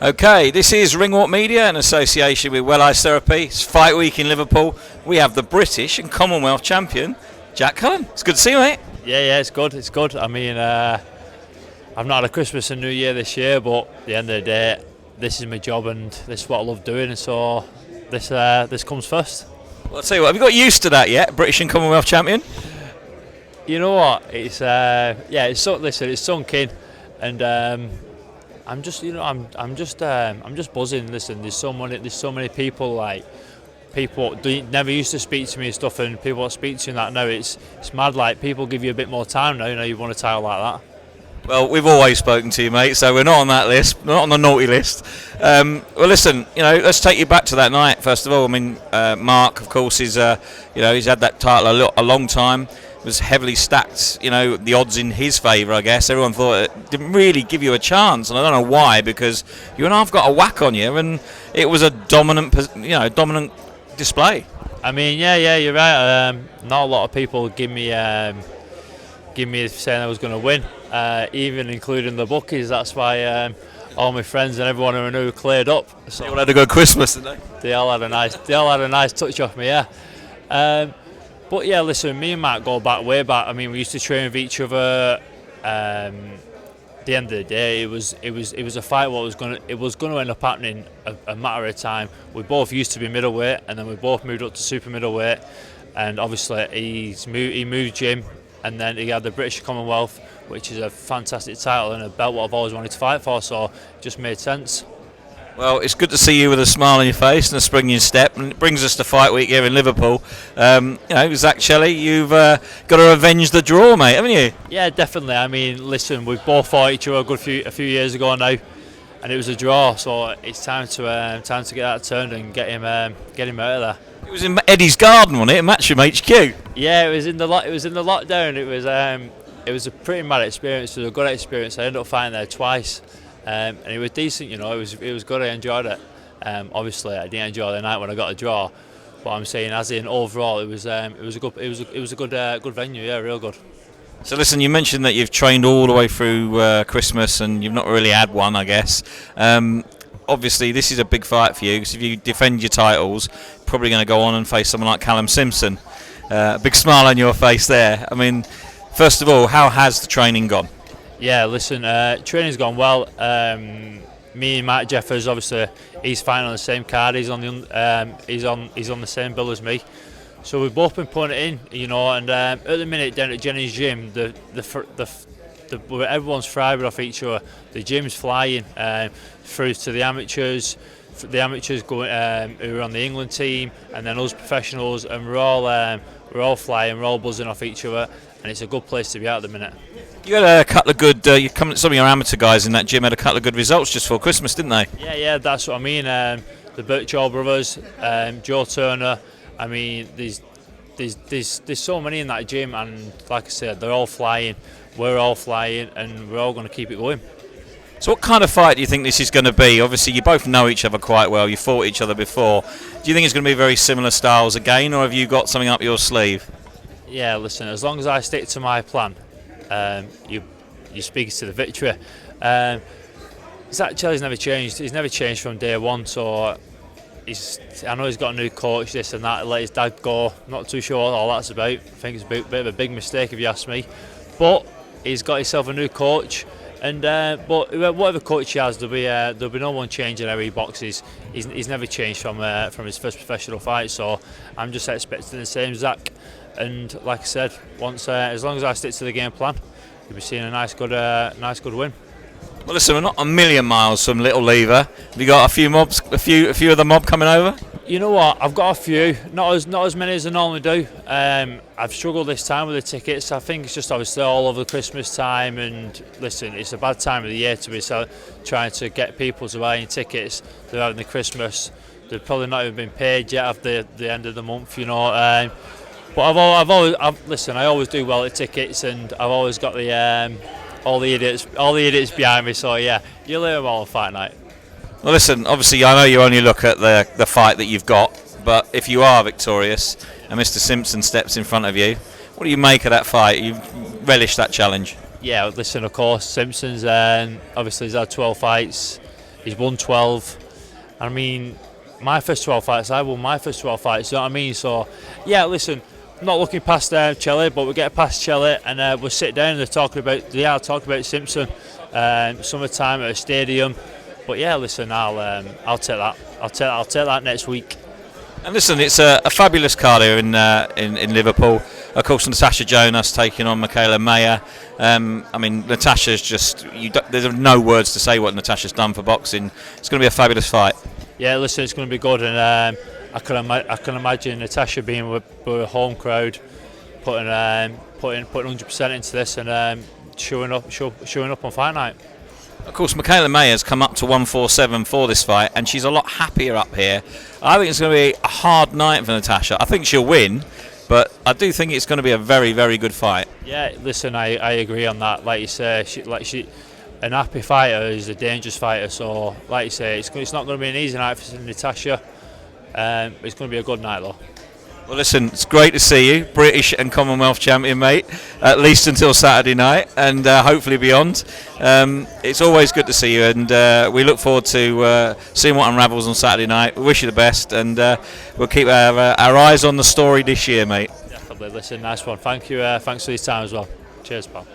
Okay, this is Ringwalk Media in association with Well Ice Therapy. It's Fight Week in Liverpool. We have the British and Commonwealth champion, Jack Cullen. It's good to see you, mate. Yeah, it's good. It's good. I mean, I've not had a Christmas and New Year this year, but at the end of the day, this is my job and this is what I love doing, and so this comes first. Well, I'll tell you what, have you got used to that yet, British and Commonwealth champion? You know what? It's it's sunk in, and I'm just buzzing. Listen, there's so many people never used to speak to me and stuff, and people that speak to you and that now it's mad. Like, people give you a bit more time now. You know, you want a title like that. Well, we've always spoken to you, mate, so we're not on that list, not on the naughty list. Well, listen, let's take you back to that night, first of all. I mean, Mark, of course, is, he's had that title a long time, was heavily stacked, the odds in his favour, I guess. Everyone thought it didn't really give you a chance, and I don't know why, because you and I have got a whack on you, and it was a dominant display. I mean, yeah, you're right. Not a lot of people give me saying I was going to win, even including the bookies. That's why all my friends and everyone who knew cleared up. So they all had a good Christmas, didn't they? They all had a nice touch off me, yeah. But yeah, listen, me and Matt go way back. I mean, we used to train with each other. At the end of the day, it was a fight. It was going to end up happening a matter of time. We both used to be middleweight, and then we both moved up to super middleweight. And obviously, he moved gym, and then he had the British Commonwealth, which is a fantastic title and a belt what I've always wanted to fight for. So it just made sense. Well, it's good to see you with a smile on your face and a spring in your step, and it brings us to Fight Week here in Liverpool. Zach Chelli, you've got to avenge the draw, mate, haven't you? Yeah, definitely. I mean, listen, we've both fought each other a few years ago now, and it was a draw, so it's time to get that turned and get him out of there. It was in Eddie's garden, wasn't it? Matchroom HQ. Yeah, it was in the lockdown. It was a pretty mad experience. It was a good experience. I ended up fighting there twice. And it was decent, it was good. I enjoyed it. Obviously, I didn't enjoy the night when I got a draw, but I'm saying, as in overall, it was a good venue. Yeah, real good. So listen, you mentioned that you've trained all the way through Christmas, and you've not really had one, I guess. Obviously, this is a big fight for you, because if you defend your titles, you're probably going to go on and face someone like Callum Simpson. Big smile on your face there. I mean, first of all, how has the training gone? Yeah, listen, training's gone well. Me and Mark Jeffers, obviously, he's fighting on the same card. He's on the same bill as me. So we've both been putting it in, and at the minute down at Jenny's gym, everyone's thriving off each other. The gym's flying through to the amateurs. The amateurs going who are on the England team, and then us professionals, and we're all flying, we're all buzzing off each other, and it's a good place to be at the minute. You had a couple of good. Some of your amateur guys in that gym had a couple of good results just for Christmas, didn't they? Yeah, that's what I mean. The Birchall brothers, Joe Turner. I mean, there's so many in that gym, and like I said, they're all flying. We're all flying, and we're all going to keep it going. So what kind of fight do you think this is going to be? Obviously, you both know each other quite well. You fought each other before. Do you think it's going to be very similar styles again, or have you got something up your sleeve? Yeah, listen, as long as I stick to my plan, you speak to the victory. Zach Chelli's never changed. He's never changed from day one. So I know he's got a new coach, this and that. Let his dad go. Not too sure what all that's about. I think it's a bit of a big mistake if you ask me. But he's got himself a new coach. And but whatever coach he has, there'll be no one changing how he boxes. He's never changed from his first professional fight. So I'm just expecting the same, Zach. And like I said, as long as I stick to the game plan, you'll be seeing a nice good win. Well, listen, we're not a million miles from Little Lever. Have you got a few of the mob coming over? You know what? I've got a few, not as many as I normally do. I've struggled this time with the tickets. I think it's just obviously all over Christmas time, and listen, it's a bad time of the year to be trying to get people to buy tickets. They're having the Christmas. They've probably not even been paid yet at the end of the month, But I always do well at tickets, and I've always got all the idiots behind me. So yeah, you'll hear them all on fight night. Well, listen, obviously I know you only look at the fight that you've got, but if you are victorious and Mr. Simpson steps in front of you, what do you make of that fight? You relish that challenge? Yeah, listen, of course, Simpson's obviously he's had 12 fights. He's won 12. I mean, my first 12 fights, I won my first 12 fights. You know what I mean? So, yeah, listen, I'm not looking past Chelli, but we get past Chelli and we'll sit down and they're talking about Simpson, summertime at a stadium. But yeah, listen, I'll take that. I'll take that next week. And listen, it's a fabulous card here in Liverpool. Of course, Natasha Jonas taking on Michaela Mayer. I mean, Natasha's just, there's no words to say what Natasha's done for boxing. It's going to be a fabulous fight. Yeah, listen, it's going to be good, and I can imagine Natasha being with a home crowd, putting 100% into this, and showing up on fight night. Of course, Michaela Mayer's come up to 147 for this fight, and she's a lot happier up here. I think it's going to be a hard night for Natasha. I think she'll win, but I do think it's going to be a very, very good fight. Yeah, listen, I agree on that. Like you say, an happy fighter is a dangerous fighter. So, like you say, it's not going to be an easy night for Natasha. It's going to be a good night, though. Well, listen, it's great to see you, British and Commonwealth champion, mate, at least until Saturday night, and hopefully beyond. It's always good to see you, and we look forward to seeing what unravels on Saturday night. We wish you the best, and we'll keep our eyes on the story this year, mate. Definitely. Listen, nice one. Thank you. Thanks for your time as well. Cheers, pal.